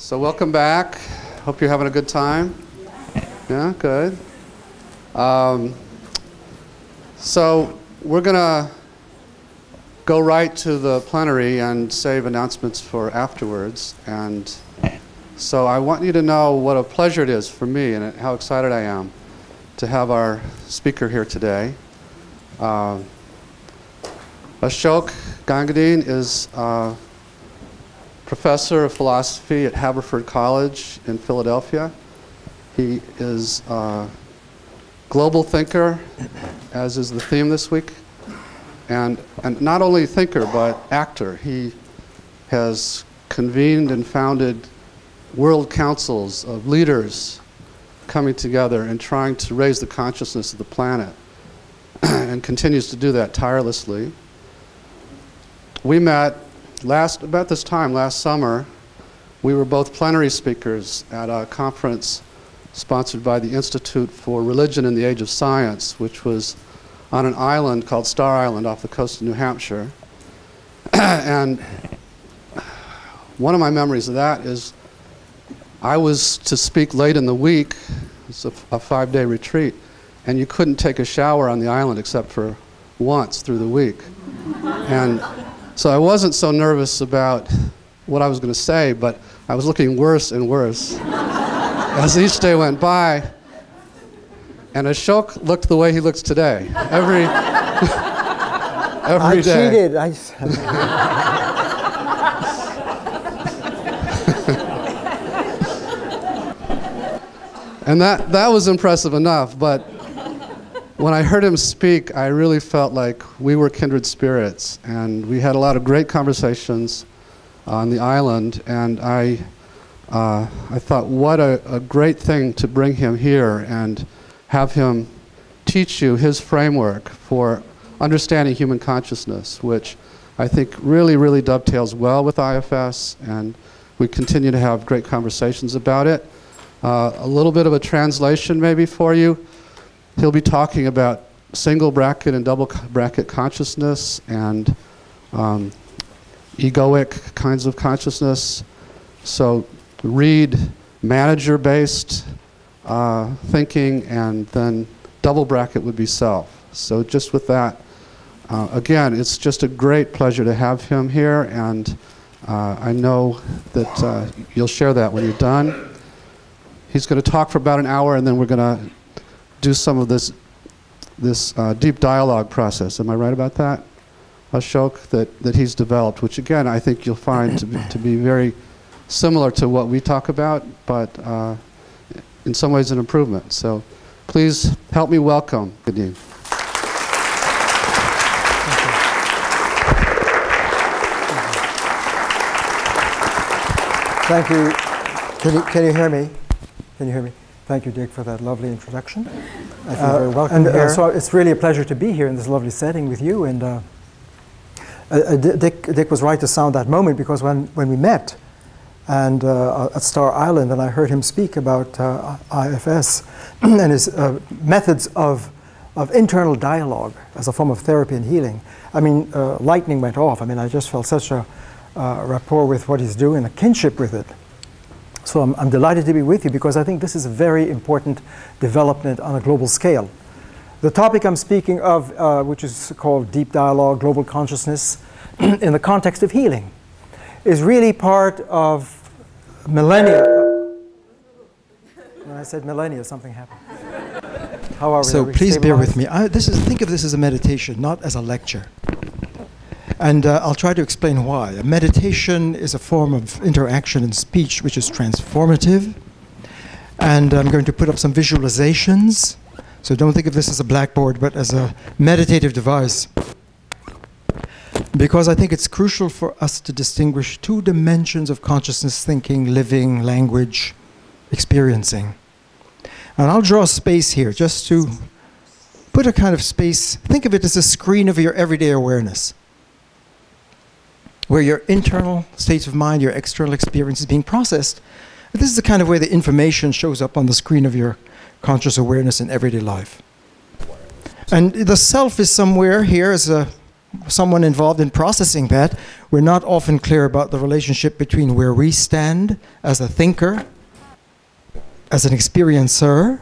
So welcome back. Hope you're having a good time. Yeah, good. So we're going to go right to the plenary and save announcements for afterwards. And so I want you to know what a pleasure it is for me and how excited I am to have our speaker here today. Ashok Gangadine is professor of philosophy at Haverford College in Philadelphia. He is a global thinker, as is the theme this week, and not only thinker but actor. He has convened and founded world councils of leaders coming together and trying to raise the consciousness of the planet and continues to do that tirelessly. We met about this time last summer. We were both plenary speakers at a conference sponsored by the Institute for Religion in the Age of Science, which was on an island called Star Island off the coast of New Hampshire. And one of my memories of that is I was to speak late in the week. It's a 5-day retreat, and you couldn't take a shower on the island except for once through the week. And so I wasn't so nervous about what I was going to say, but I was looking worse and worse as each day went by. And Ashok looked the way he looks today, every day. I cheated. And that was impressive enough, but when I heard him speak, I really felt like we were kindred spirits, and we had a lot of great conversations on the island, and I thought, what a great thing to bring him here and have him teach you his framework for understanding human consciousness, which I think really, really dovetails well with IFS, and we continue to have great conversations about it. A little bit of a translation maybe for you. He'll be talking about single bracket and double bracket consciousness and egoic kinds of consciousness. So read manager-based thinking, and then double bracket would be self. So just with that, again, it's just a great pleasure to have him here, and I know that you'll share that when you're done. He's going to talk for about an hour, and then we're going to do some of this deep dialogue process. Am I right about that, Ashok, that he's developed, which again I think you'll find to be very similar to what we talk about, but in some ways an improvement. So please help me welcome Gangadine. Thank you. Can you hear me? Can you hear me? Thank you, Dick, for that lovely introduction. I feel very welcome here. So it's really a pleasure to be here in this lovely setting with you. And Dick was right to sound that moment, because when we met and at Star Island, and I heard him speak about IFS and his methods of internal dialogue as a form of therapy and healing, I mean, lightning went off. I mean, I just felt such a rapport with what he's doing, a kinship with it. So I'm delighted to be with you, because I think this is a very important development on a global scale. The topic I'm speaking of, which is called Deep Dialogue, Global Consciousness, in the context of healing, is really part of millennia. When I said millennia, something happened. How are we? So please bear with me. Think of this as a meditation, not as a lecture. And I'll try to explain why. A meditation is a form of interaction and speech which is transformative. And I'm going to put up some visualizations. So don't think of this as a blackboard, but as a meditative device. Because I think it's crucial for us to distinguish two dimensions of consciousness: thinking, living, language, experiencing. And I'll draw a space here just to put a kind of space. Think of it as a screen of your everyday awareness, where your internal states of mind, your external experience is being processed. This is the kind of way the information shows up on the screen of your conscious awareness in everyday life. And the self is somewhere here as a someone involved in processing that, we're not often clear about the relationship between where we stand as a thinker, as an experiencer,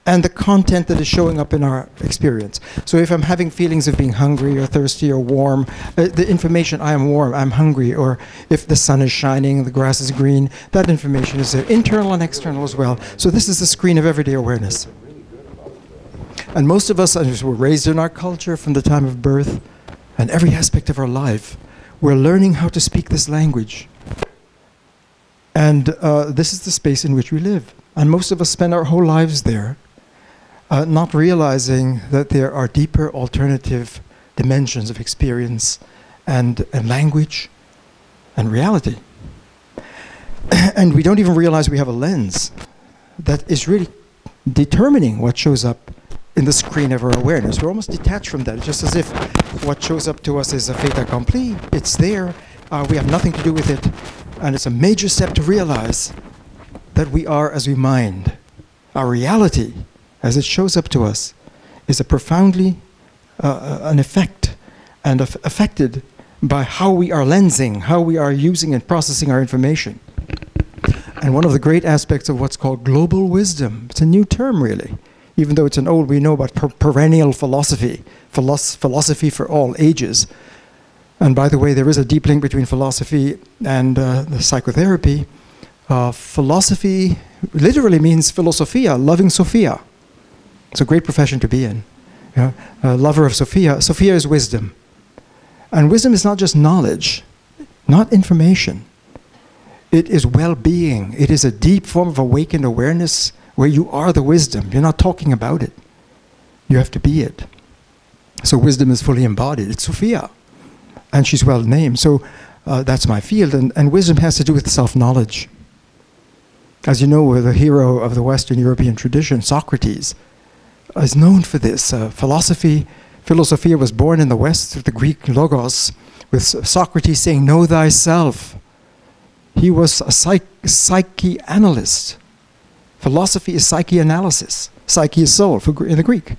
and the content that is showing up in our experience. So if I'm having feelings of being hungry or thirsty or warm, the information, I am warm, I'm hungry, or if the sun is shining, the grass is green, that information is there, internal and external as well. So this is the screen of everyday awareness. And most of us, as we're raised in our culture from the time of birth, and every aspect of our life, we're learning how to speak this language. And this is the space in which we live. And most of us spend our whole lives there, not realizing that there are deeper alternative dimensions of experience and language and reality. And we don't even realize we have a lens that is really determining what shows up in the screen of our awareness. We're almost detached from that. It's just as if what shows up to us is a fait accompli. It's there. We have nothing to do with it. And it's a major step to realize that we are as we mind. Our reality, as it shows up to us, is a profoundly an effect and affected by how we are lensing, how we are using and processing our information. And one of the great aspects of what's called global wisdom, it's a new term really, even though it's an old, we know about perennial philosophy, philosophy for all ages. And by the way, there is a deep link between philosophy and the psychotherapy. Philosophy literally means philosophia, loving Sophia. It's a great profession to be in. Yeah? A lover of Sophia. Sophia is wisdom. And wisdom is not just knowledge, not information. It is well-being. It is a deep form of awakened awareness where you are the wisdom. You're not talking about it. You have to be it. So wisdom is fully embodied. It's Sophia. And she's well named. So that's my field. And wisdom has to do with self-knowledge. As you know, the hero of the Western European tradition, Socrates, is known for this. Philosophia was born in the West through the Greek logos, with Socrates saying, know thyself. He was a psychoanalyst. Philosophy is psychoanalysis. Psyche is soul in the Greek.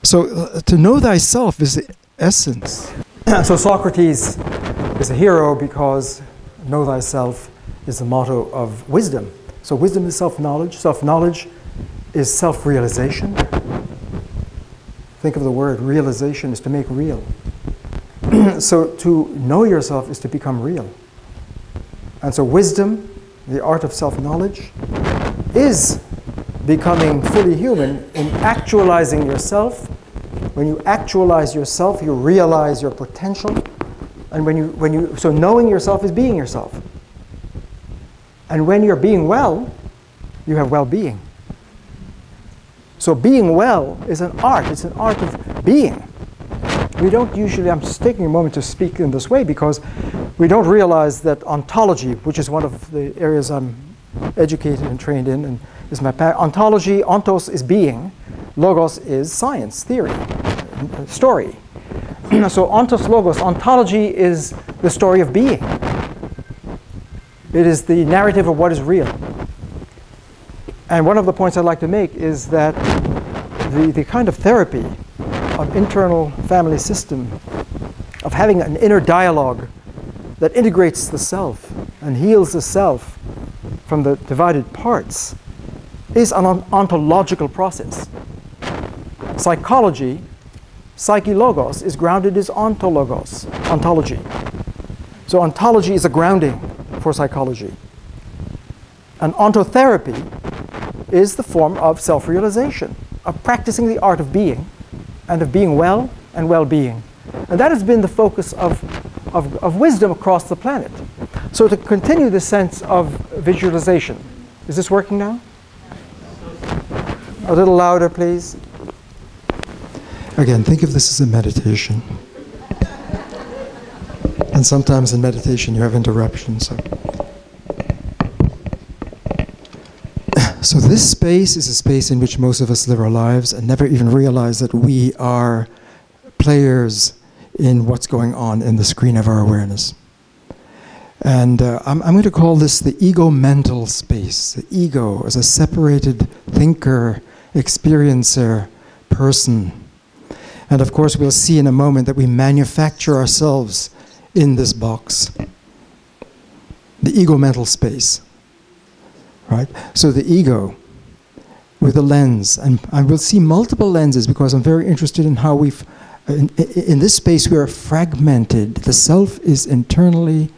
So to know thyself is the essence. So Socrates is a hero because know thyself is the motto of wisdom. So wisdom is self-knowledge. Self-knowledge is self-realization. Think of the word realization is to make real. So to know yourself is to become real. And so wisdom, the art of self-knowledge, is becoming fully human in actualizing yourself. When you actualize yourself, you realize your potential. And so knowing yourself is being yourself. And when you're being well, you have well-being. So being well is an art. It's an art of being. We don't usually, I'm just taking a moment to speak in this way because we don't realize that ontology, which is one of the areas I'm educated and trained in, and is my ontology, ontos is being, logos is science, theory, story. So ontos logos, ontology is the story of being. It is the narrative of what is real. And one of the points I'd like to make is that the kind of therapy of internal family system, of having an inner dialogue that integrates the self and heals the self from the divided parts, is an ontological process. Psychology, psyche-logos, is grounded as ontologos, ontology. So ontology is a grounding for psychology. And ontotherapy is the form of self-realization, of practicing the art of being, and of being well and well-being. And that has been the focus of wisdom across the planet. So to continue the sense of visualization, is this working now? A little louder, please. Again, think of this as a meditation. And sometimes in meditation you have interruptions. So this space is a space in which most of us live our lives and never even realize that we are players in what's going on in the screen of our awareness. And I'm going to call this the ego-mental space. The ego as a separated thinker, experiencer, person. And of course, we'll see in a moment that we manufacture ourselves in this box, the ego-mental space, right? So the ego with a lens, and we'll see multiple lenses because I'm very interested in how we've, in this space we are fragmented. The self is internally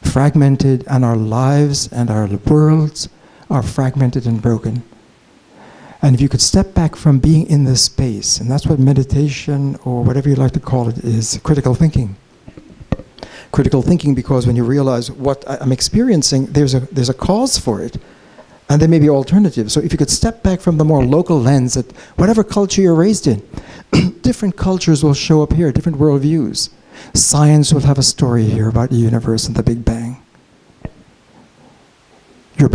fragmented, and our lives and our worlds are fragmented and broken. And if you could step back from being in this space, and that's what meditation, or whatever you like to call it, is critical thinking. Critical thinking, because when you realize what I'm experiencing, there's a cause for it, and there may be alternatives. So if you could step back from the more local lens, that whatever culture you're raised in, different cultures will show up here, different worldviews. Science will have a story here about the universe and the Big Bang. Your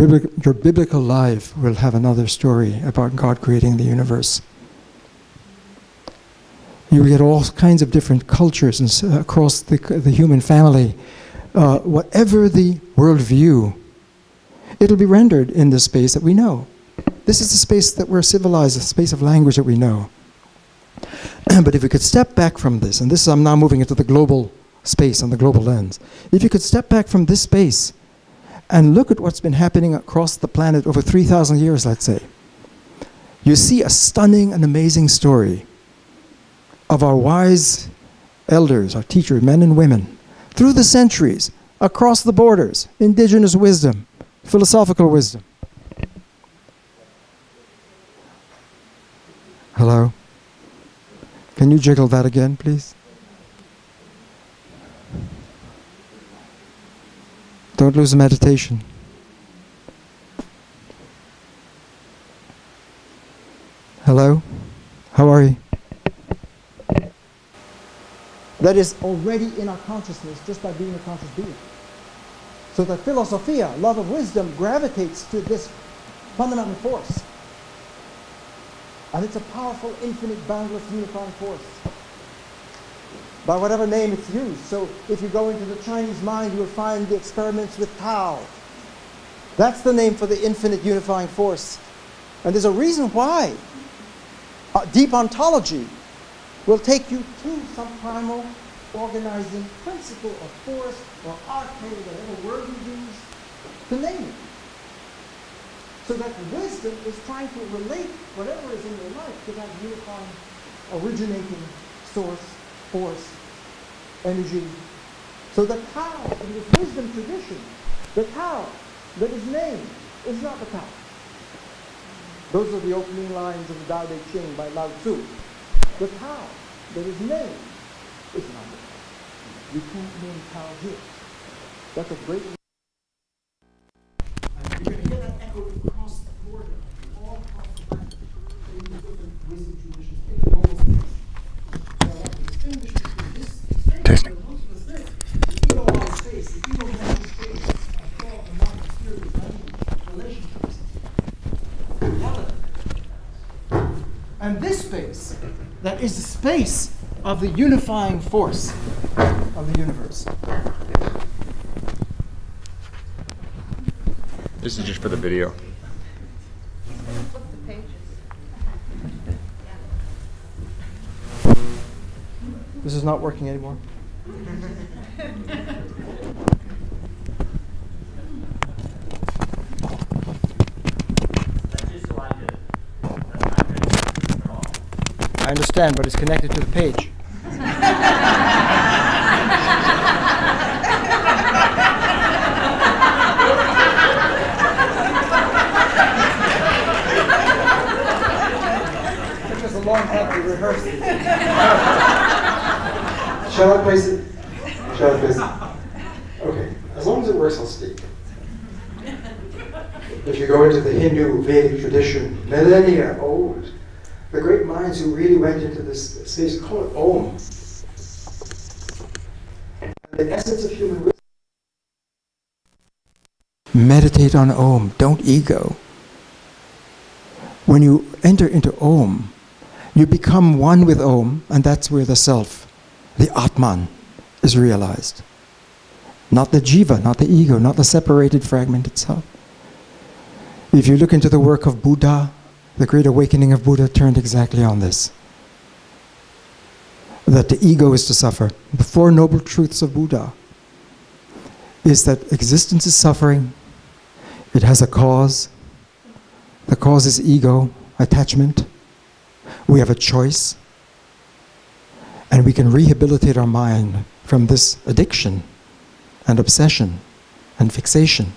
biblical life will have another story about God creating the universe. You will get all kinds of different cultures and, across the human family. Whatever the worldview, it'll be rendered in the space that we know. This is the space that we're civilized, the space of language that we know. But if we could step back from this, and this I'm now moving into the global space and the global lens. If you could step back from this space and look at what's been happening across the planet over 3,000 years, let's say, you see a stunning and amazing story of our wise elders, our teachers, men and women, through the centuries, across the borders, indigenous wisdom, philosophical wisdom. Hello? Can you jiggle that again, please? Don't lose the meditation. Hello? How are you? That is already in our consciousness just by being a conscious being. So that philosophia, love of wisdom, gravitates to this fundamental force. And it's a powerful, infinite, boundless, unifying force. By whatever name it's used. So if you go into the Chinese mind, you will find the experiments with Tao. That's the name for the infinite unifying force. And there's a reason why. Deep ontology will take you to some primal organizing principle or force or arcade, whatever word you use, to name it. So that wisdom is trying to relate whatever is in your life to that unifying, originating source, force, energy. So the Tao, in this wisdom tradition, the Tao that is named is not the Tao. Those are the opening lines of the Tao Te Ching by Lao Tzu. The Tao that is named is not the Tao. You can't name Tao here. That's a great. And you're going to hear that echo across the border, all across the planet, in the different wisdom traditions in the global space. So I want to distinguish between this space and the ego-wise space, the ego-mental space of thought and mind, experience, language, relationships. And this space, that is the space of the unifying force of the universe. This is just for the video. This is not working anymore. I understand, but it's connected to the page. It was a long time to rehearse it. Shall I place it? Shall I place it? Okay. As long as it works, I'll speak. If you go into the Hindu Vedic tradition, millennia old, the great minds who really went into this space call it Om. The essence of human wisdom. Meditate on Om, don't ego. When you enter into Om, you become one with Om, and that's where the self, the Atman, is realized. Not the Jiva, not the ego, not the separated fragment itself. If you look into the work of Buddha, the great awakening of Buddha turned exactly on this. that the ego is to suffer. The Four Noble Truths of Buddha is that existence is suffering. It has a cause. The cause is ego, attachment. We have a choice. And we can rehabilitate our mind from this addiction and obsession and fixation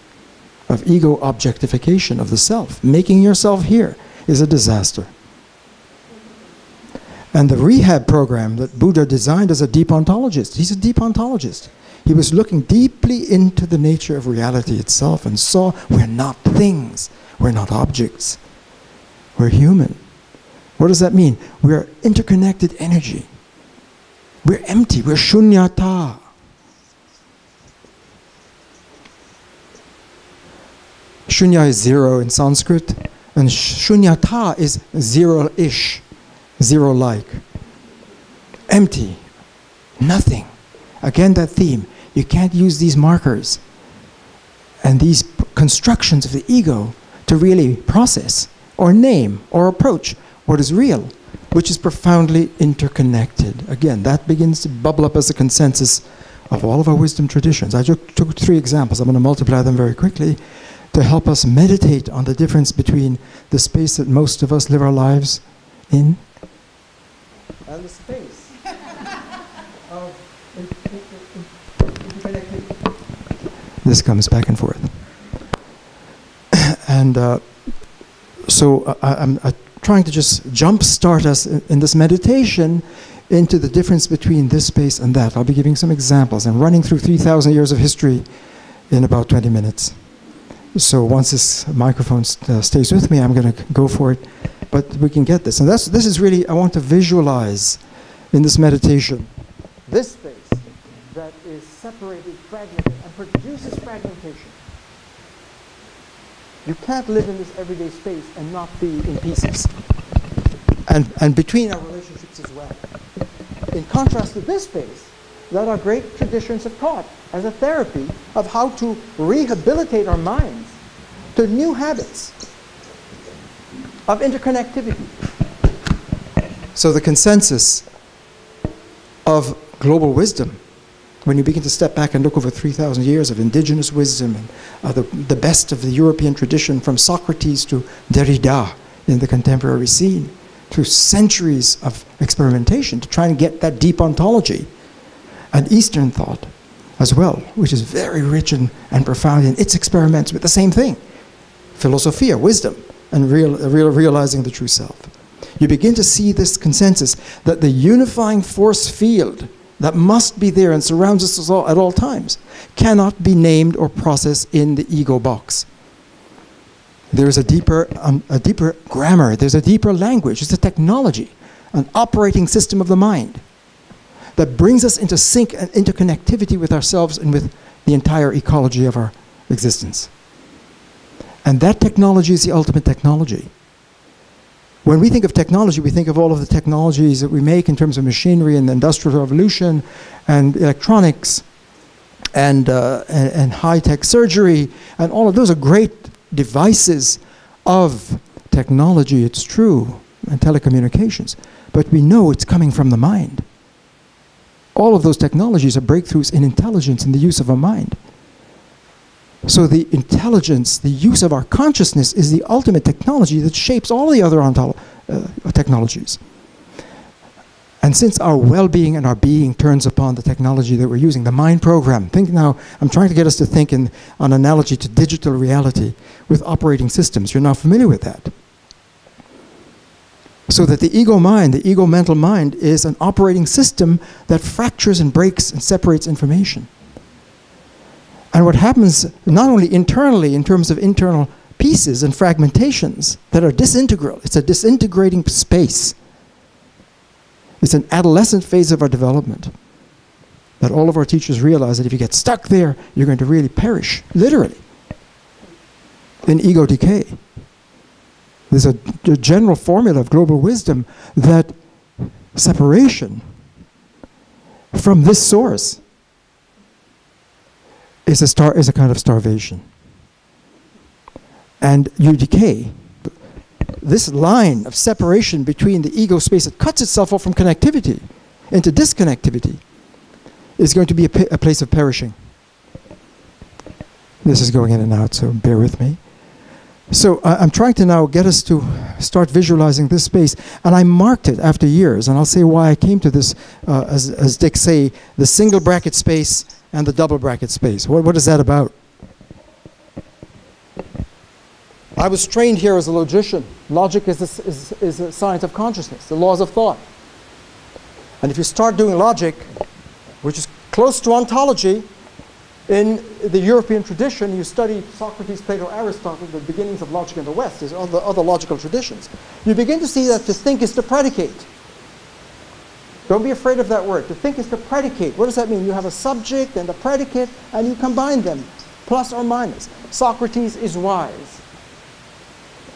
of ego objectification of the self. Making yourself here is a disaster. And the rehab program that Buddha designed as a deep ontologist, he's a deep ontologist. He was looking deeply into the nature of reality itself and saw we're not things, we're not objects, we're human. What does that mean? We're interconnected energy. We're empty, we're shunyata. Shunya is zero in Sanskrit, and shunyata is zero-ish, zero-like. Empty, nothing. Again, that theme. You can't use these markers and these constructions of the ego to really process or name or approach what is real, which is profoundly interconnected. Again, that begins to bubble up as a consensus of all of our wisdom traditions. I just took 3 examples. I'm going to multiply them very quickly to help us meditate on the difference between the space that most of us live our lives in and the space of interconnectivity. This comes back and forth. And so I'm trying to just jumpstart us in this meditation into the difference between this space and that. I'll be giving some examples. I'm running through 3,000 years of history in about 20 minutes. So once this microphone stays with me, I'm going to go for it. But we can get this. And this is really, I want to visualize in this meditation this space that is separated, fragmented, and produces fragmentation. You can't live in this everyday space and not be in pieces. And between our relationships as well. In contrast to this space, that our great traditions have taught as a therapy of how to rehabilitate our minds to new habits of interconnectivity. So the consensus of global wisdom, when you begin to step back and look over 3,000 years of indigenous wisdom and the best of the European tradition from Socrates to Derrida in the contemporary scene, through centuries of experimentation to try and get that deep ontology, and Eastern thought as well, which is very rich and profound in its experiments with the same thing, philosophia, wisdom, and realizing the true self. You begin to see this consensus that the unifying force field that must be there and surrounds us all at all times cannot be named or processed in the ego box. There's a deeper grammar, there's a deeper language, it's a technology, an operating system of the mind that brings us into sync and interconnectivity with ourselves and with the entire ecology of our existence. And that technology is the ultimate technology. When we think of technology, we think of all of the technologies that we make in terms of machinery and the Industrial Revolution and electronics and high-tech surgery, and all of those are great devices of technology, it's true, and telecommunications. But we know it's coming from the mind. All of those technologies are breakthroughs in intelligence and the use of our mind. So the intelligence, the use of our consciousness is the ultimate technology that shapes all the other technologies. And since our well-being and our being turns upon the technology that we're using, the mind program, think now, I'm trying to get us to think on analogy to digital reality with operating systems. You're now familiar with that. So that the ego mind, the ego mental mind, is an operating system that fractures and breaks and separates information. And what happens not only internally in terms of internal pieces and fragmentations that are disintegral, it's a disintegrating space. It's an adolescent phase of our development that all of our teachers realize that if you get stuck there, you're going to really perish, literally, in ego decay. There's a general formula of global wisdom that separation from this source is a kind of starvation. And you decay. This line of separation between the ego space that cuts itself off from connectivity into disconnectivity, is going to be a place of perishing. This is going in and out, so bear with me. So I'm trying to now get us to start visualizing this space, and I marked it after years, and I'll say why I came to this, as Dick say, the single bracket space and the double bracket space. What is that about? I was trained here as a logician. Logic is a science of consciousness, the laws of thought. And if you start doing logic, which is close to ontology, in the European tradition, you study Socrates, Plato, Aristotle, the beginnings of logic in the West, there's other logical traditions. You begin to see that to think is to predicate. Don't be afraid of that word. To think is to predicate. What does that mean? You have a subject and a predicate, and you combine them, plus or minus. Socrates is wise.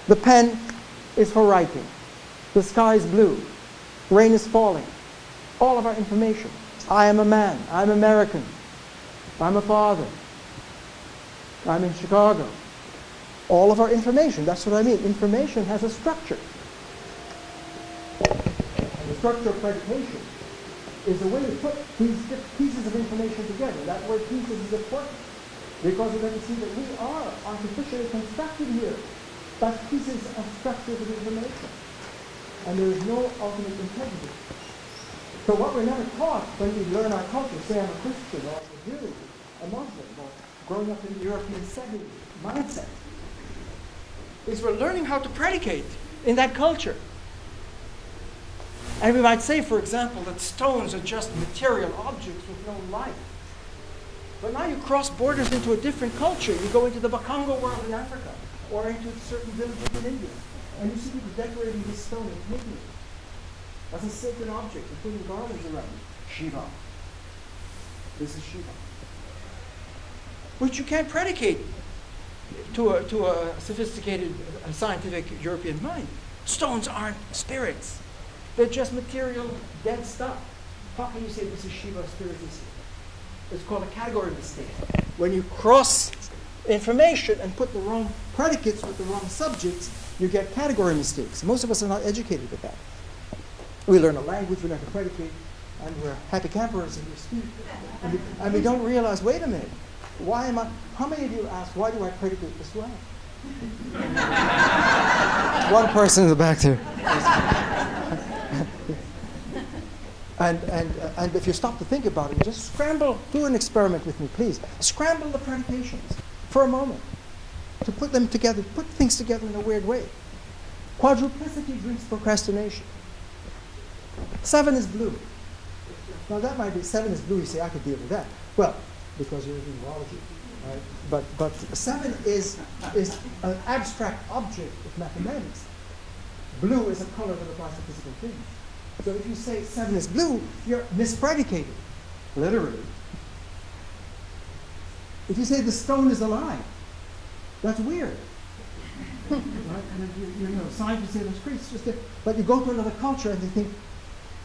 The pen is for writing. The sky is blue. Rain is falling. All of our information. I am a man. I'm American. I'm a father. I'm in Chicago. All of our information, that's what I mean. Information has a structure. And the structure of predication is a way to put these pieces of information together. That word pieces is important because we're going to see that we are artificially constructed here. That's pieces of structures of information. And there is no ultimate integrity. So what we're never taught when we learn our culture, say I'm a Christian or a Jew, a Muslim, or growing up in the European setting mindset, is we're learning how to predicate in that culture. And we might say, for example, that stones are just material objects with no life. But now you cross borders into a different culture. You go into the Bakongo world in Africa, or into certain villages in India, and you see people decorating this stone and taking it as a sacred object and putting garlands around it. Shiva. This is Shiva. Which you can't predicate to a sophisticated scientific European mind. Stones aren't spirits. They're just material, dead stuff. How can you say this is Shiva, spirit is? It's called a category mistake. When you cross information and put the wrong predicates with the wrong subjects, you get category mistakes. Most of us are not educated with that. We learn a language, we learn to predicate, and we're happy campers and we speak. And we don't realize, wait a minute, why am I, how many of you ask, why do I predicate this way? One person in the back there. And if you stop to think about it, just scramble, do an experiment with me, please. Scramble the predications for a moment to put them together, put things together in a weird way. Quadruplicity brings procrastination. 7 is blue. Now that might be 7 is blue, you say, I could deal with that. Well, because you're in zoology, right? But 7 is an abstract object of mathematics. Blue is a color that applies to physical things. So if you say 7 is blue, you're mispredicated, literally. If you say the stone is alive, that's weird. Right? And you know, scientists say that's crazy. It's just but you go to another culture and they think,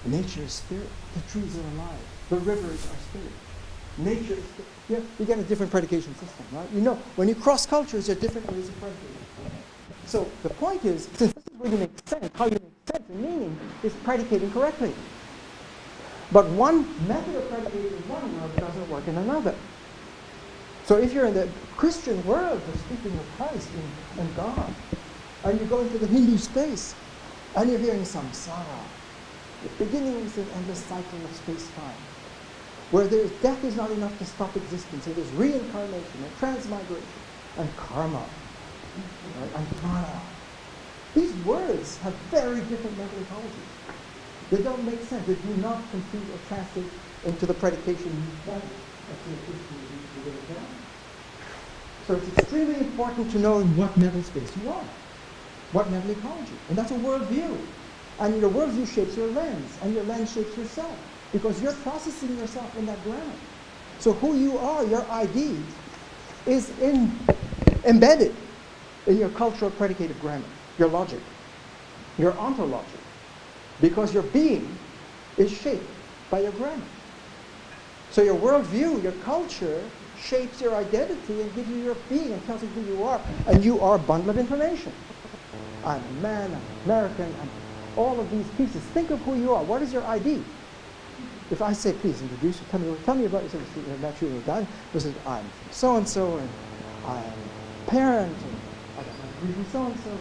nature is spirit. The trees are alive. The rivers are spirit. Nature is spirit. You get a different predication system, right? You know, when you cross cultures, there are different ways of predicating. So the point is, since this is where you make sense, how you make sense and meaning is predicating correctly. But one method of predicating in one world doesn't work in another. So if you're in the Christian world, you're speaking of Christ and God, and you go into the Hindu space, and you're hearing samsara, the beginnings and endless cycle of space-time, where death is not enough to stop existence. It is reincarnation and transmigration and karma. Right, and prana. These words have very different mental ecologies. They don't make sense. They do not compute or translate into the predication so it's extremely important to know in what mental space you are, what mental ecology. And that's a worldview. And your worldview shapes your lens, and your lens shapes yourself, because you're processing yourself in that ground. So who you are, your ID, is embedded in your cultural predicative grammar, your logic, your ontology, because your being is shaped by your grammar. So your worldview, your culture, shapes your identity and gives you your being and tells you who you are, and you are a bundle of information. I'm a man, I'm American, and all of these pieces. Think of who you are. What is your ID? if I say, please introduce you, tell me about yourself, I'm so-and-so, and I'm a parent, and I got my degree from so-and-so,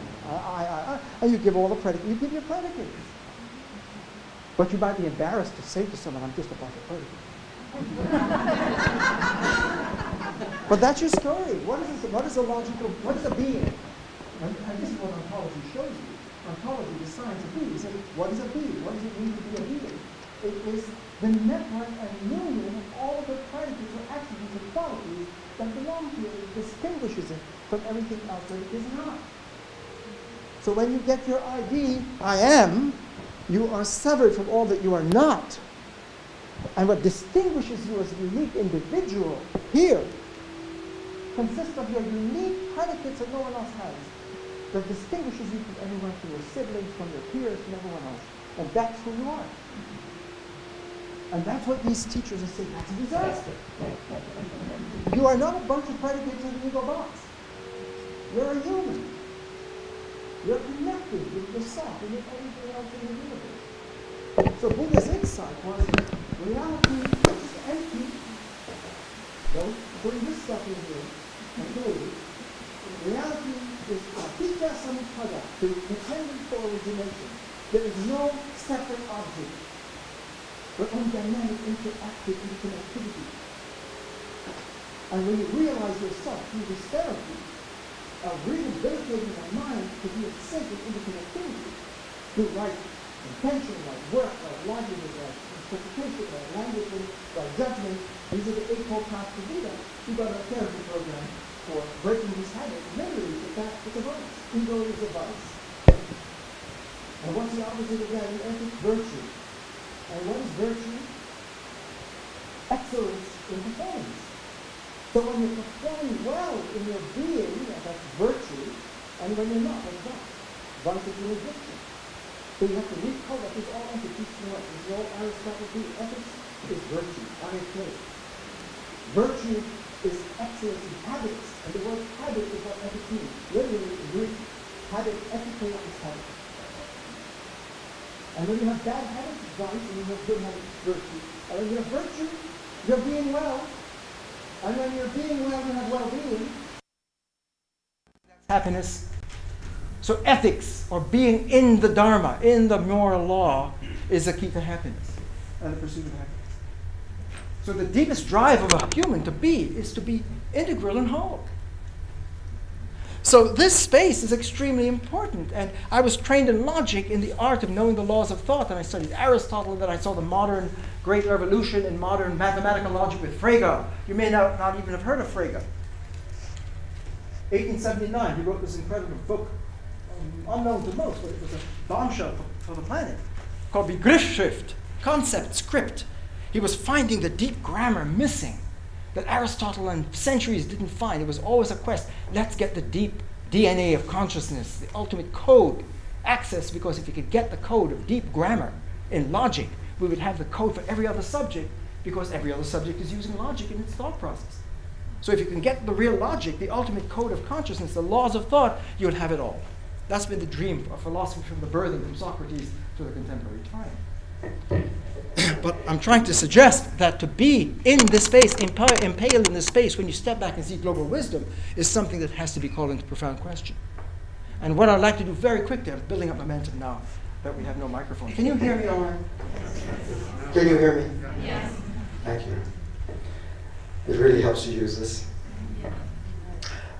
and you give all the predicates, you give your predicates. But you might be embarrassed to say to someone, I'm just a bunch of predicates. But that's your story. What is a logical, what is a being? And this is what ontology shows you. Ontology, the science of being, says, what is a being? What does it mean to be a being? It is the network and union of all of the predicates or attributes or qualities that belong to it. It distinguishes it from everything else that it is not. So when you get your ID, I am, you are severed from all that you are not. And what distinguishes you as a unique individual here consists of your unique predicates that no one else has. That distinguishes you from everyone, from your siblings, from your peers, from everyone else. And that's who you are. And that's what these teachers are saying. That's a disaster. You are not a bunch of predicates in an ego box. You're a human. You're connected with yourself and with everything else in the universe. So Buddha's insight was reality is empty. Don't bring this stuff in here and do it. Reality is apika samukpada, the dependent for origination. There is no separate object, but only dynamic, interactive interconnectivity. And when you realize yourself through this therapy, rehabilitating our mind to be a centered interconnectivity, through right intention, right work, right livelihood, right interpretation, right language, right judgment, these are the 8 paths to do that. We've got a therapy program for breaking these habits. Memory is that it's a vice. Ego is a vice. And what's the opposite of that? Ethic, virtue. And what is virtue? Excellence in performance. So when you're performing well in your being, that's virtue, and when you're not, that's vice. Vice is an addiction. So you have to recall that it's all entities to what? It's all Aristotle. Ethics is virtue. I.K. Virtue is excellence in habits, and the word habit is what ethics means. Literally, in Greek, habit, ethically is habit. And when you have bad habits, it's vice, and when you have good habits, it's virtue. And when you have virtue, you're being well. And when you're being well, you have well-being. That's happiness. So ethics, or being in the Dharma, in the moral law, is the key to happiness and the pursuit of happiness. So the deepest drive of a human to be is to be integral and whole. So this space is extremely important. And I was trained in logic, in the art of knowing the laws of thought. And I studied Aristotle, and then I saw the modern great revolution in modern mathematical logic with Frege. You may not even have heard of Frege. 1879, he wrote this incredible book, unknown to most, but it was a bombshell for the planet, called Begriffsschrift, concept, script. He was finding the deep grammar missing that Aristotle and centuries didn't find. It was always a quest. Let's get the deep DNA of consciousness, the ultimate code, access, because if you could get the code of deep grammar in logic, we would have the code for every other subject, because every other subject is using logic in its thought process. So if you can get the real logic, the ultimate code of consciousness, the laws of thought, you would have it all. That's been the dream of philosophy from the birthing, from Socrates to the contemporary time. But I'm trying to suggest that to be in this space, impaled in this space, when you step back and see global wisdom, is something that has to be called into profound question. And what I'd like to do very quickly, I'm building up momentum now that we have no microphone. Can you hear me all right? Can you hear me? Yes. Thank you. It really helps you use this.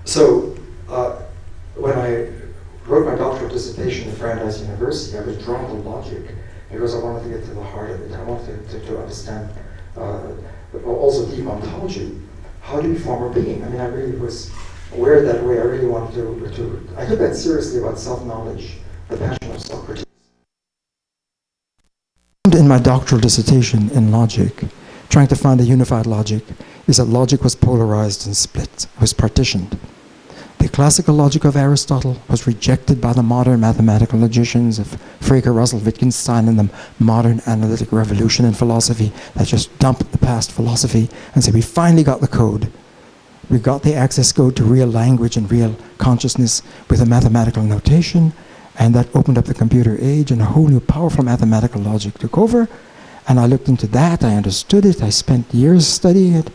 So, when I wrote my doctoral dissertation at Brandeis University, I was drawn to logic because I wanted to get to the heart of it. I wanted to understand also deep ontology. How do we form a being? I mean, I really was aware that way. I really wanted to I took that seriously about self-knowledge, the passion of Socrates. In my doctoral dissertation in logic, trying to find a unified logic, is that logic was polarized and split, was partitioned. The classical logic of Aristotle was rejected by the modern mathematical logicians of Frege, Russell, Wittgenstein, and the modern analytic revolution in philosophy that just dumped the past philosophy and said, we finally got the code. We got the access code to real language and real consciousness with a mathematical notation, and that opened up the computer age, and a whole new powerful mathematical logic took over, And I looked into that, I understood it, I spent years studying it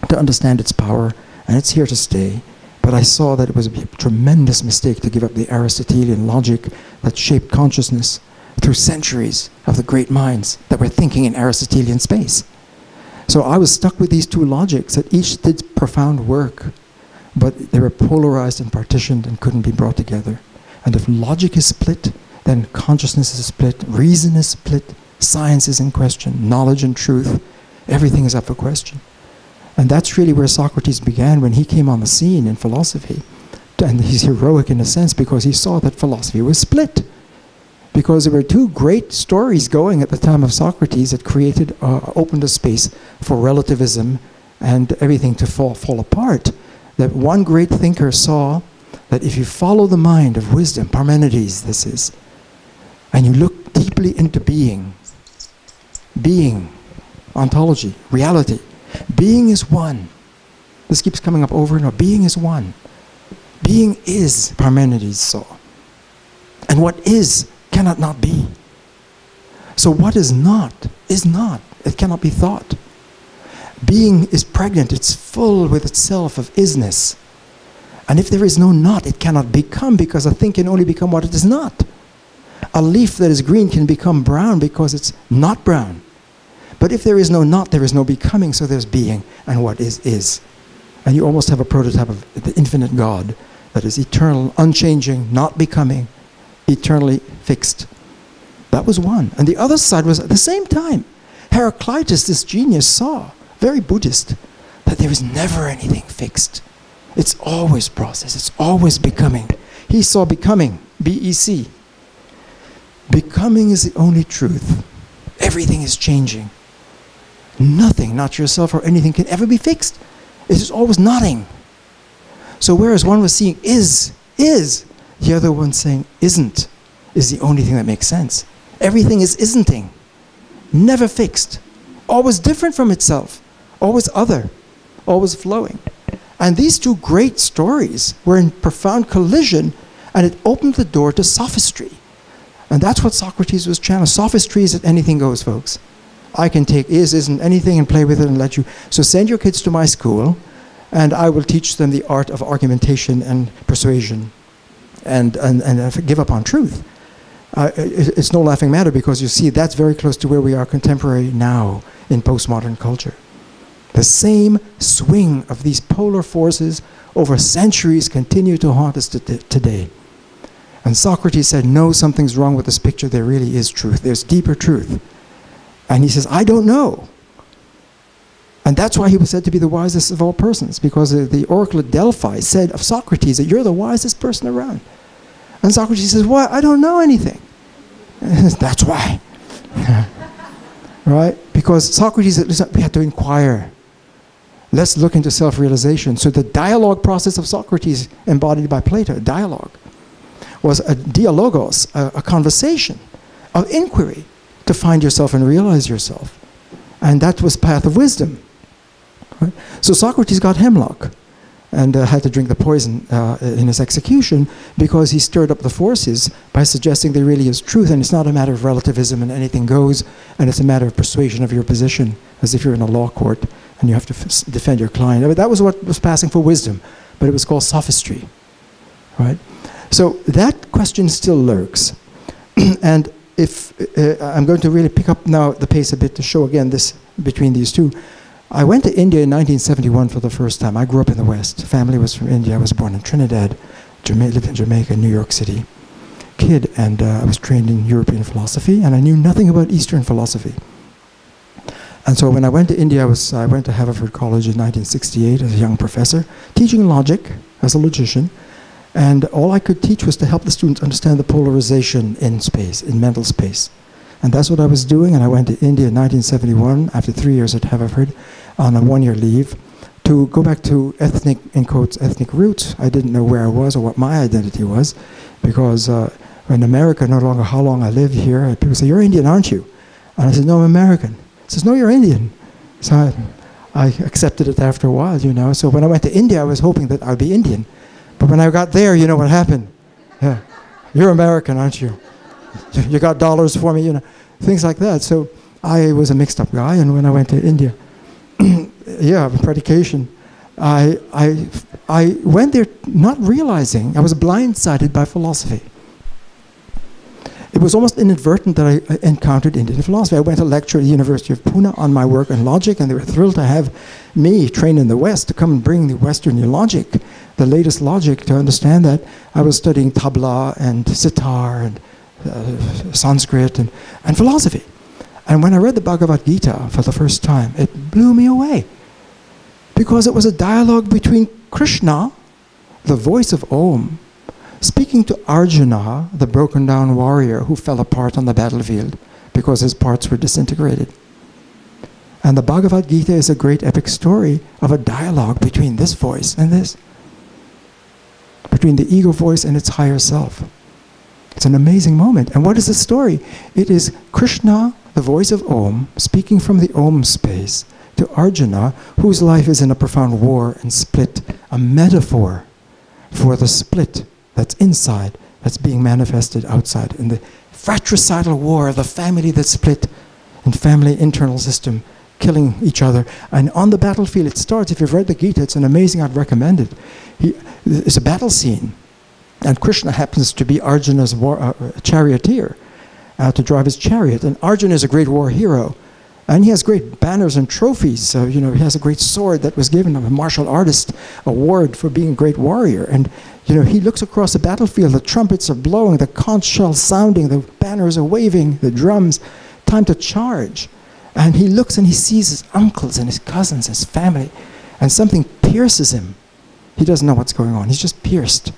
to understand its power, and it's here to stay. But I saw that it was a tremendous mistake to give up the Aristotelian logic that shaped consciousness through centuries of the great minds that were thinking in Aristotelian space. So I was stuck with these two logics that each did profound work, but they were polarized and partitioned and couldn't be brought together. And if logic is split, then consciousness is split, reason is split, science is in question, knowledge and truth, everything is up for question. And that's really where Socrates began when he came on the scene in philosophy. And he's heroic in a sense because he saw that philosophy was split. Because there were two great stories going at the time of Socrates that created, opened a space for relativism and everything to fall apart. That one great thinker saw that if you follow the mind of wisdom, Parmenides this is, and you look deeply into being, ontology, reality, being is one. This keeps coming up over and over. Being is one. Being is, Parmenides saw. And what is cannot not be. So what is not. It cannot be thought. Being is pregnant. It's full with itself of isness. And if there is no not, it cannot become, because a thing can only become what it is not. A leaf that is green can become brown because it's not brown. But if there is no not, there is no becoming, so there's being, and what is. And you almost have a prototype of the infinite God that is eternal, unchanging, not becoming, eternally fixed. That was one. And the other side was at the same time. Heraclitus, this genius, saw, very Buddhist, that there is never anything fixed. It's always process, it's always becoming. He saw becoming, B-E-C. Becoming is the only truth. Everything is changing. Nothing, not yourself or anything, can ever be fixed. It is always nodding. So whereas one was seeing is, the other one saying isn't, is the only thing that makes sense. Everything is isn'ting, never fixed, always different from itself, always other, always flowing. And these two great stories were in profound collision, and it opened the door to sophistry. And that's what Socrates was channeling. Sophistry is that anything goes, folks. I can take isn't anything and play with it and let you. So send your kids to my school, and I will teach them the art of argumentation and persuasion, and give up on truth. It's no laughing matter, because you see that's very close to where we are contemporary now in postmodern culture. The same swing of these polar forces over centuries continue to haunt us today. And Socrates said, no, something's wrong with this picture. There really is truth. There's deeper truth. And he says, I don't know. And that's why he was said to be the wisest of all persons, because the oracle at Delphi said of Socrates that you're the wisest person around. And Socrates says, why? I don't know anything. That's why. Right? Because Socrates said, listen, we have to inquire. Let's look into self-realization. So the dialogue process of Socrates, embodied by Plato, dialogue, was a dialogos, a conversation of inquiry to find yourself and realize yourself. And that was path of wisdom. Right? So Socrates got hemlock and had to drink the poison in his execution, because he stirred up the forces by suggesting there really is truth, and it's not a matter of relativism and anything goes, and it's a matter of persuasion of your position, as if you're in a law court and you have to defend your client. I mean, that was what was passing for wisdom, but it was called sophistry. Right? So that question still lurks. And if I'm going to really pick up now the pace a bit to show again this between these two. I went to India in 1971 for the first time. I grew up in the West. Family was from India. I was born in Trinidad, lived in Jamaica, New York City. Kid, and I was trained in European philosophy, and I knew nothing about Eastern philosophy. And so when I went to India, I went to Haverford College in 1968 as a young professor, teaching logic as a logician. And all I could teach was to help the students understand the polarization in space, in mental space. And that's what I was doing. And I went to India in 1971, after 3 years at Haverford, on a one-year leave, to go back to ethnic, in quotes, ethnic roots. I didn't know where I was or what my identity was, because in America, no longer how long I lived here, people say, you're Indian, aren't you? And I said, no, I'm American. He says, no, you're Indian. So I accepted it after a while, you know. So when I went to India, I was hoping that I'd be Indian. But when I got there, you know what happened? Yeah, you're American, aren't you? You got dollars for me, you know, things like that. So I was a mixed up guy, and when I went to India, yeah, predication, I went there not realizing I was blindsided by philosophy. It was almost inadvertent that I encountered Indian philosophy. I went to lecture at the University of Pune on my work on logic, and they were thrilled to have me, trained in the West, to come and bring the Western logic, the latest logic, to understand that. I was studying tabla and sitar and Sanskrit and philosophy. And when I read the Bhagavad Gita for the first time, it blew me away. Because it was a dialogue between Krishna, the voice of Om, speaking to Arjuna, the broken down warrior who fell apart on the battlefield because his parts were disintegrated. And the Bhagavad Gita is a great epic story of a dialogue between this voice and this, between the ego voice and its higher self. It's an amazing moment. And what is the story? It is Krishna, the voice of Om, speaking from the Om space to Arjuna, whose life is in a profound war and split, a metaphor for the split that's inside, that's being manifested outside, in the fratricidal war of the family that's split, and family internal system killing each other. And on the battlefield it starts, if you've read the Gita, it's an amazing, I'd recommend it. It's a battle scene, and Krishna happens to be Arjuna's charioteer, to drive his chariot, and Arjuna is a great war hero. And he has great banners and trophies. So, you know, he has a great sword that was given him, a martial artist award for being a great warrior. And, you know, he looks across the battlefield, the trumpets are blowing, the conch shells sounding, the banners are waving, the drums, time to charge. And he looks and he sees his uncles and his cousins, his family, and something pierces him. He doesn't know what's going on. He's just pierced.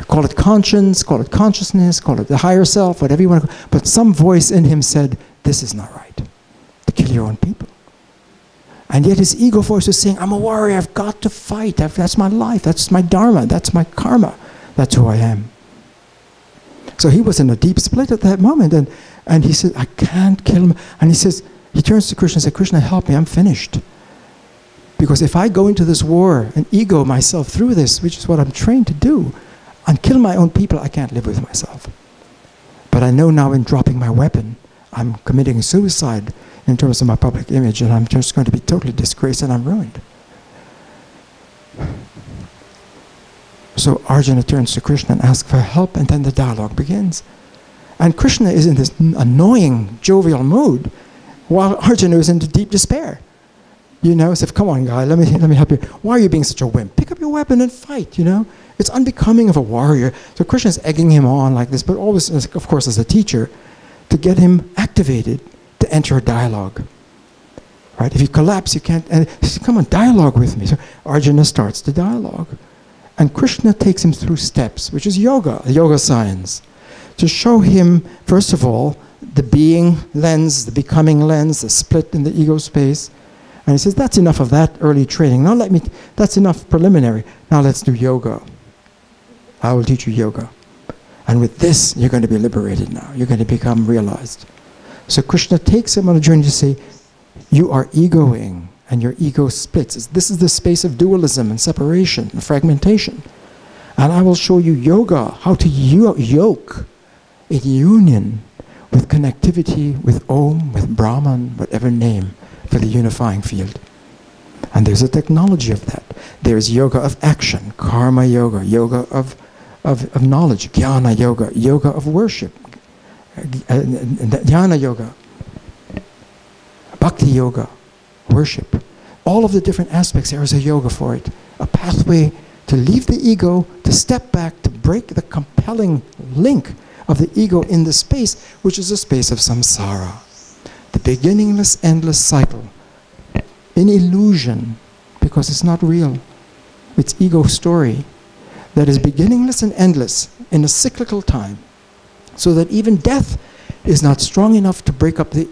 Call it conscience, call it consciousness, call it the higher self, whatever you want to call it. But some voice in him said, this is not right, to kill your own people. And yet his ego voice was saying, I'm a warrior, I've got to fight, that's my life, that's my dharma, that's my karma, that's who I am. So he was in a deep split at that moment, and he said, I can't kill him. And he says, he turns to Krishna and says, Krishna, help me, I'm finished. Because if I go into this war and ego myself through this, which is what I'm trained to do, and kill my own people, I can't live with myself. But I know now in dropping my weapon, I'm committing suicide in terms of my public image, and I'm just going to be totally disgraced and I'm ruined. So Arjuna turns to Krishna and asks for help, and then the dialogue begins. And Krishna is in this annoying, jovial mood, while Arjuna is in deep despair. You know, says, come on, guy, let me help you. Why are you being such a wimp? Pick up your weapon and fight, you know. It's unbecoming of a warrior. So Krishna is egging him on like this, but always, of course, as a teacher, to get him activated to enter a dialogue. Right? If you collapse, you can't. And he says, come on, dialogue with me. So Arjuna starts the dialogue. And Krishna takes him through steps, which is yoga science, to show him, first of all, the being lens, the becoming lens, the split in the ego space. And he says, that's enough of that early training. Now that's enough preliminary. Now let's do yoga. I will teach you yoga. And with this, you're going to be liberated now. You're going to become realized. So Krishna takes him on a journey to say, you are egoing, and your ego splits. This is the space of dualism and separation and fragmentation. And I will show you yoga, how to yoke in union with connectivity, with Om, with Brahman, whatever name, for the unifying field. And there's a technology of that. There's yoga of action, karma yoga, yoga of knowledge, jnana yoga, yoga of worship, jnana yoga, bhakti yoga, worship. All of the different aspects, there is a yoga for it. A pathway to leave the ego, to step back, to break the compelling link of the ego in the space, which is a space of samsara. The beginningless, endless cycle. In illusion, because it's not real. It's ego story that is beginningless and endless in a cyclical time, so that even death is not strong enough to break up the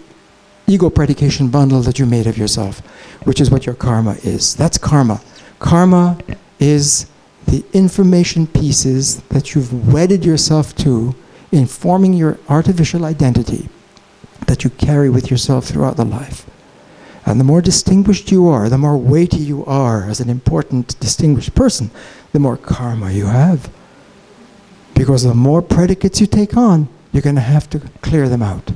ego predication bundle that you made of yourself, which is what your karma is. That's karma. Karma is the information pieces that you've wedded yourself to in forming your artificial identity that you carry with yourself throughout the life. And the more distinguished you are, the more weighty you are as an important, distinguished person, the more karma you have. Because the more predicates you take on, you're going to have to clear them out.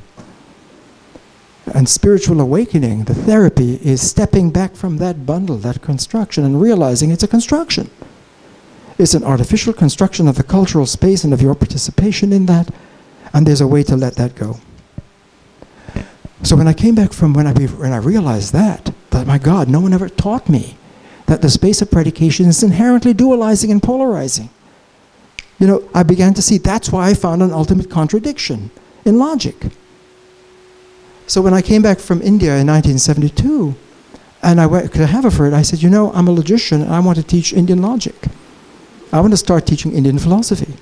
And spiritual awakening, the therapy, is stepping back from that bundle, that construction, and realizing it's a construction. It's an artificial construction of the cultural space and of your participation in that, and there's a way to let that go. So when I came back from when I realized that my God, no one ever taught me that the space of predication is inherently dualizing and polarizing. You know, I began to see that's why I found an ultimate contradiction in logic. So when I came back from India in 1972, and I went to Haverford, I said, you know, I'm a logician, and I want to teach Indian logic. I want to start teaching Indian philosophy.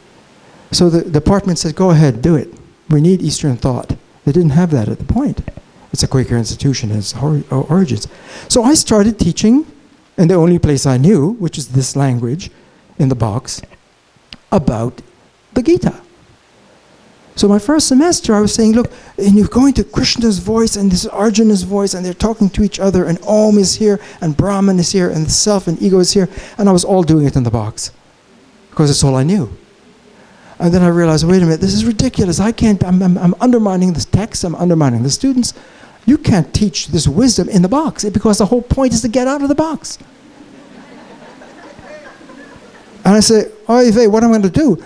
So the department said, go ahead, do it. We need Eastern thought. They didn't have that at the point. It's a Quaker institution in its origins. So I started teaching in the only place I knew, which is this language in the box, about the Gita. So my first semester, I was saying, look, and you're going to Krishna's voice and this Arjuna's voice, and they're talking to each other, and Om is here, and Brahman is here, and the self and ego is here, and I was all doing it in the box, because it's all I knew. And then I realized, wait a minute, this is ridiculous. I'm undermining this text, I'm undermining the students. You can't teach this wisdom in the box, because the whole point is to get out of the box. And I say, oy vey, what am I going to do?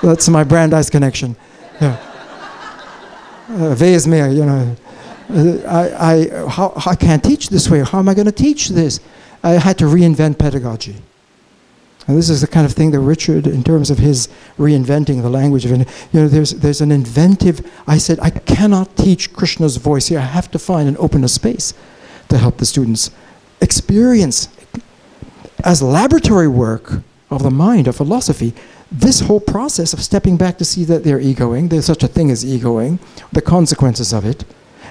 That's my Brandeis connection. Yeah. Vey is me, you know. I can't teach this way. How am I going to teach this? I had to reinvent pedagogy. And this is the kind of thing that Richard, in terms of his reinventing the language of it, you know, there's an inventive, I said, I cannot teach Krishna's voice here. I have to find and open a space to help the students experience, as laboratory work of the mind, of philosophy, this whole process of stepping back to see that they're egoing, there's such a thing as egoing, the consequences of it,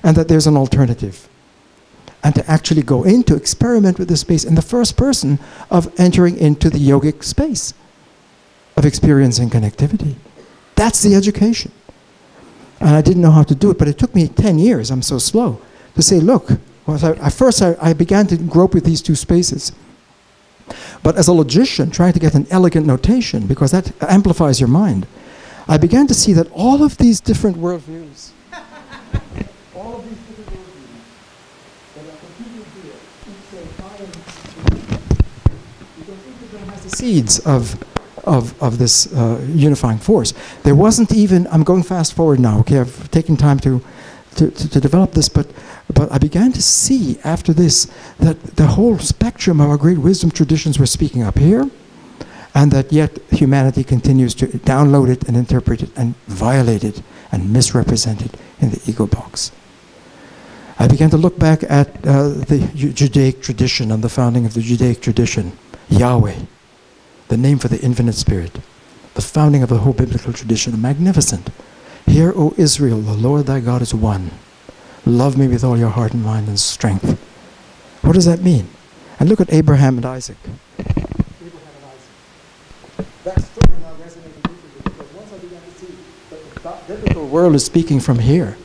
and that there's an alternative. And to actually go in to experiment with this space in the first person of entering into the yogic space of experiencing connectivity. That's the education. And I didn't know how to do it, but it took me 10 years, I'm so slow, to say, look, first I began to grope with these two spaces. But as a logician, trying to get an elegant notation, because that amplifies your mind, I began to see that all of these different worldviews, all of these different worldviews that are competing here, each say, because each of them has the seeds of this unifying force. There wasn't even, I'm going fast forward now, okay, I've taken time to develop this, but I began to see after this that the whole spectrum of our great wisdom traditions were speaking up here, and that yet humanity continues to download it and interpret it and violate it and misrepresent it in the ego box. I began to look back at the Judaic tradition and the founding of the Judaic tradition, Yahweh, the name for the infinite spirit, the founding of the whole biblical tradition, magnificent. Hear, O Israel, the Lord thy God is one. Love me with all your heart and mind and strength. What does that mean? And look at Abraham and Isaac. That story now resonated with me, because once I began to see that the biblical world is speaking from here,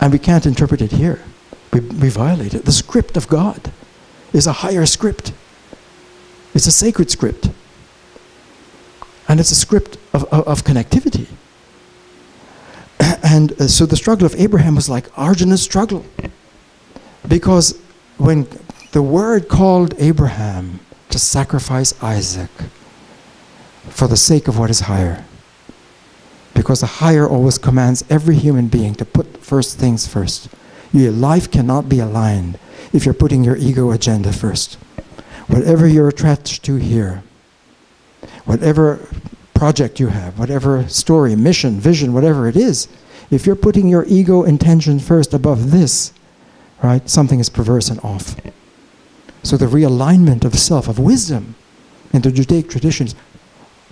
and we can't interpret it here. We violate it. The script of God is a higher script. It's a sacred script. And it's a script of connectivity. And so the struggle of Abraham was like Arjuna's struggle. Because when the word called Abraham to sacrifice Isaac for the sake of what is higher, because the higher always commands every human being to put first things first. Your life cannot be aligned if you're putting your ego agenda first. Whatever you're attached to here, whatever project you have, whatever story, mission, vision, whatever it is, if you're putting your ego intention first above this, right, something is perverse and off. So the realignment of self, of wisdom, in the Judaic traditions,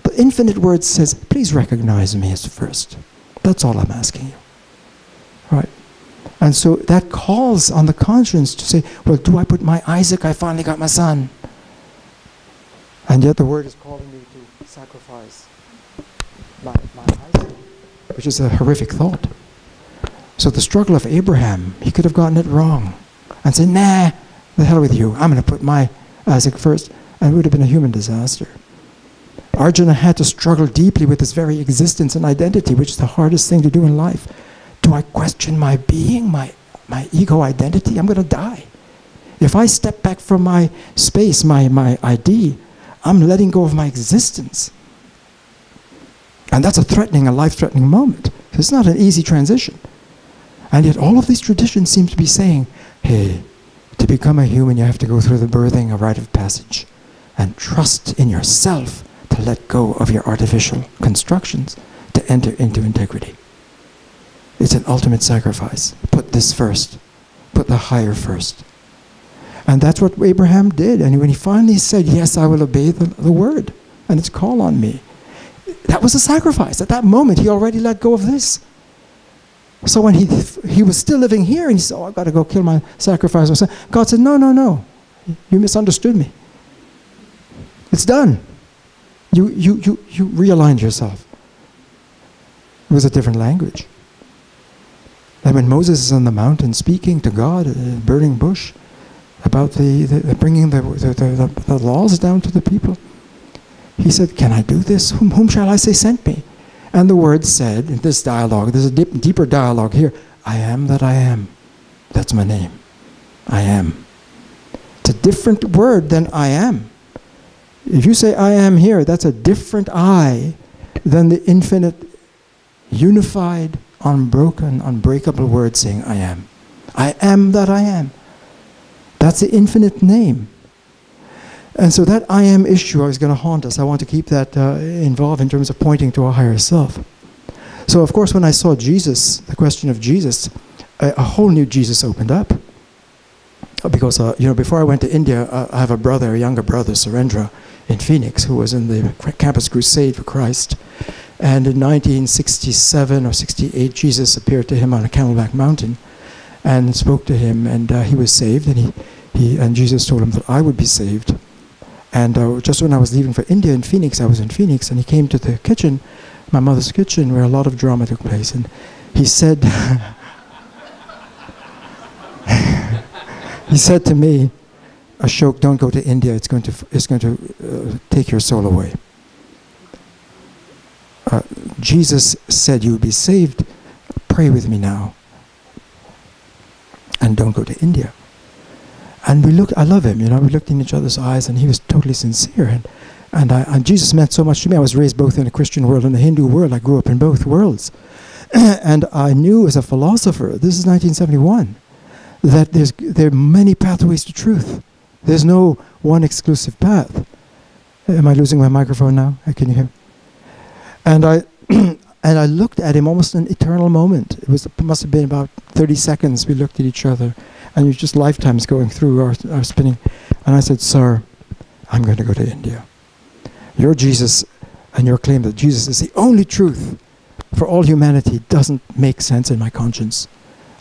the infinite word says, please recognize me as first. That's all I'm asking you. Right? And so that calls on the conscience to say, well, do I put my Isaac? I finally got my son. And yet the word is calling me to sacrifice my Isaac, which is a horrific thought. So the struggle of Abraham, he could have gotten it wrong and said, nah, the hell with you. I'm going to put my Isaac first. And it would have been a human disaster. Arjuna had to struggle deeply with his very existence and identity, which is the hardest thing to do in life. Do I question my being, my ego identity? I'm going to die. If I step back from my space, my ID, I'm letting go of my existence. And that's a life-threatening moment. It's not an easy transition. And yet all of these traditions seem to be saying, hey, to become a human, you have to go through the birthing, a rite of passage, and trust in yourself to let go of your artificial constructions to enter into integrity. It's an ultimate sacrifice. Put this first. Put the higher first. And that's what Abraham did. And when he finally said, yes, I will obey the word and its call on me, that was a sacrifice. At that moment, he already let go of this. So when he was still living here, and he said, oh, I've got to go kill my sacrifice. God said, no, no, no. You misunderstood me. It's done. You realigned yourself. It was a different language. And when Moses is on the mountain speaking to God, a burning bush, about bringing the laws down to the people, he said, can I do this? Whom shall I say sent me? And the word said, in this dialogue, there's a deeper dialogue here, I am that I am. That's my name. I am. It's a different word than I am. If you say I am here, that's a different I than the infinite, unified, unbroken, unbreakable word saying I am. I am that I am. That's the infinite name. And so that I am issue is going to haunt us. I want to keep that involved in terms of pointing to a higher self. So of course when I saw Jesus, the question of Jesus, a whole new Jesus opened up. Because before I went to India, I have a younger brother, Surendra, in Phoenix, who was in the Campus Crusade for Christ. And in 1967 or 68, Jesus appeared to him on a Camelback Mountain and spoke to him, and he was saved, and Jesus told him that I would be saved. And just when I was leaving for India in Phoenix, I was in Phoenix, and he came to the kitchen, my mother's kitchen, where a lot of drama took place, and he said, he said to me, Ashok, don't go to India, it's going to take your soul away. Jesus said you would be saved, pray with me now, and don't go to India. And I love him, we looked in each other's eyes, and he was totally sincere. And Jesus meant so much to me. I was raised both in the Christian world and the Hindu world. I grew up in both worlds. And I knew as a philosopher, this is 1971, that there are many pathways to truth. There's no one exclusive path. Am I losing my microphone now? Can you hear me? And I looked at him almost an eternal moment. It must have been about 30 seconds we looked at each other. And you're just lifetimes going through our spinning. And I said, sir, I'm going to go to India. Your Jesus and your claim that Jesus is the only truth for all humanity doesn't make sense in my conscience.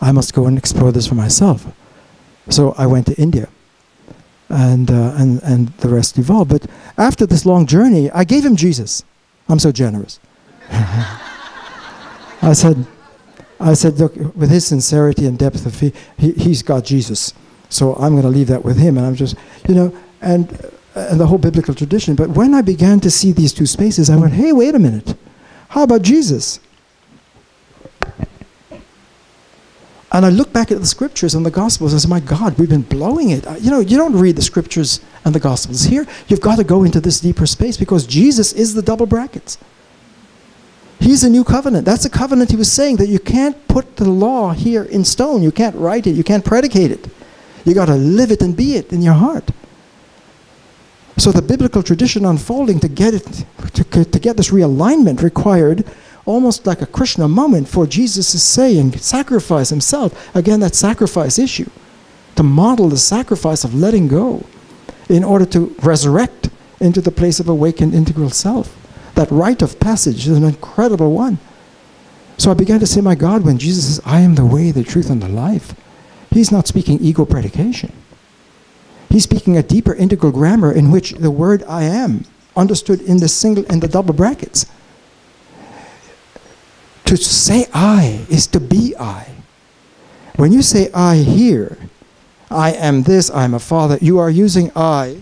I must go and explore this for myself. So I went to India. And the rest evolved. But after this long journey, I gave him Jesus. I'm so generous. I said, look, with his sincerity and depth of he's got Jesus. So I'm going to leave that with him. And I'm just, and the whole biblical tradition. But when I began to see these two spaces, I went, hey, wait a minute. How about Jesus? And I look back at the scriptures and the Gospels and I say, my God, we've been blowing it. You don't read the scriptures and the Gospels here. You've got to go into this deeper space because Jesus is the double brackets. He's a new covenant. That's a covenant he was saying, that you can't put the law here in stone. You can't write it. You can't predicate it. You got to live it and be it in your heart. So the biblical tradition unfolding to get this realignment required almost like a Krishna moment, for Jesus is saying, sacrifice himself. Again, that sacrifice issue. To model the sacrifice of letting go in order to resurrect into the place of awakened integral self. That rite of passage is an incredible one. So I began to say, my God, when Jesus says, I am the way, the truth, and the life, he's not speaking ego predication. He's speaking a deeper integral grammar in which the word I am, understood in the double brackets. To say I is to be I. When you say I here, I am this, I am a father, you are using I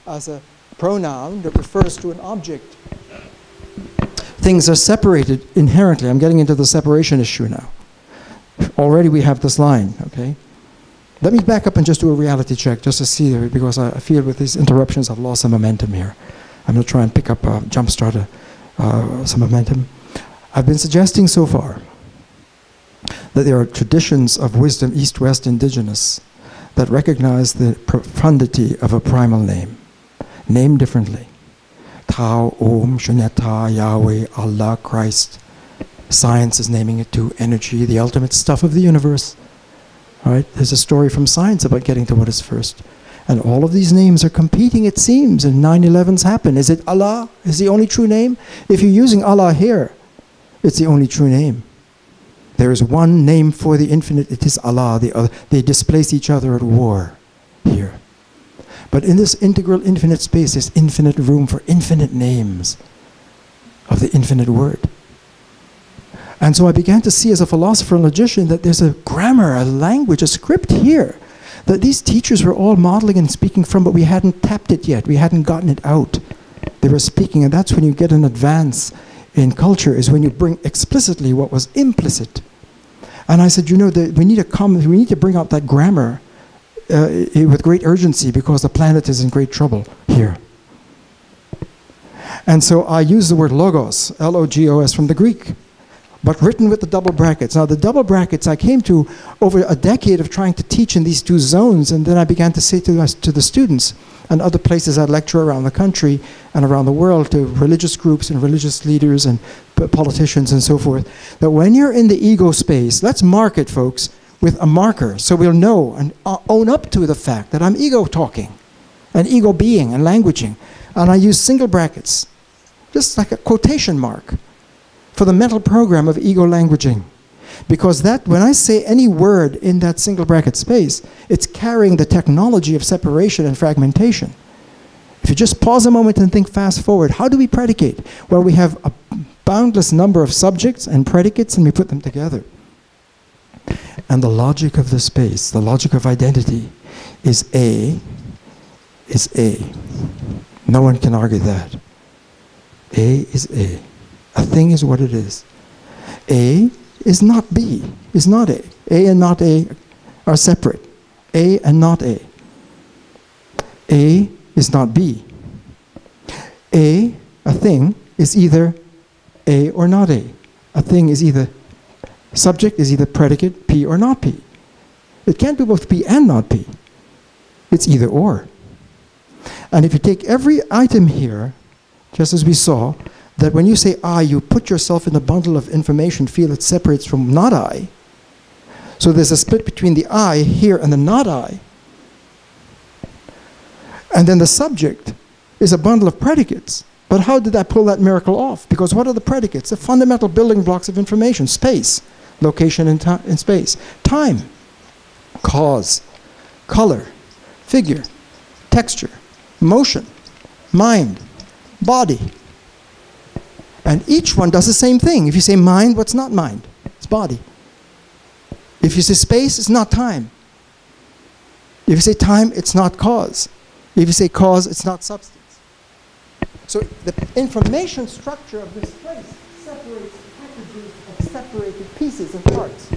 as a pronoun that refers to an object. Things are separated inherently. I'm getting into the separation issue now. Already we have this line, okay? Let me back up and just do a reality check just to see there, because I feel with these interruptions I've lost some momentum here. I'm going to try and pick up, jumpstart some momentum. I've been suggesting so far that there are traditions of wisdom, East-West indigenous, that recognize the profundity of a primal name, named differently. Tao, Om, Shunyata, Yahweh, Allah, Christ. Science is naming it too. Energy, the ultimate stuff of the universe. All right? There's a story from science about getting to what is first. And all of these names are competing, it seems, and 9/11s happen. Is it Allah? Is the only true name? If you're using Allah here, it's the only true name. There is one name for the infinite. It is Allah. The other, they displace each other at war here. But in this integral infinite space, there's infinite room for infinite names of the infinite word. And so I began to see as a philosopher and logician that there's a grammar, a language, a script here that these teachers were all modeling and speaking from, but we hadn't tapped it yet. We hadn't gotten it out. They were speaking, and that's when you get an advance in culture, is when you bring explicitly what was implicit. And I said, you know, we need to bring out that grammar with great urgency, because the planet is in great trouble here. And so I use the word logos, L-O-G-O-S, from the Greek, but written with the double brackets. Now the double brackets I came to over a decade of trying to teach in these two zones, and then I began to say to the students and other places I lecture around the country and around the world, to religious groups and religious leaders and politicians and so forth, that when you're in the ego space, let's mark it, folks, with a marker, so we'll know and own up to the fact that I'm ego talking and ego being and languaging. And I use single brackets, just like a quotation mark, for the mental program of ego languaging. Because that, when I say any word in that single bracket space, it's carrying the technology of separation and fragmentation. If you just pause a moment and think fast forward, how do we predicate? Well, we have a boundless number of subjects and predicates, and we put them together. And the logic of the space, the logic of identity, is A. No one can argue that. A is A. A thing is what it is. A is not B, is not A. A and not A are separate. A and not A. A is not B. A thing, is either A or not A. A thing is either, subject is either predicate, P or not P. It can't be both P and not P. It's either or. And if you take every item here, just as we saw, that when you say I, you put yourself in a bundle of information field that separates from not I. So there's a split between the I here and the not I. And then the subject is a bundle of predicates. But how did I pull that miracle off? Because what are the predicates? The fundamental building blocks of information. Space, location in space. Time, cause, color, figure, texture, motion, mind, body. And each one does the same thing. If you say mind, what's not mind? It's body. If you say space, it's not time. If you say time, it's not cause. If you say cause, it's not substance. So the information structure of this place separates packages of separated pieces and parts.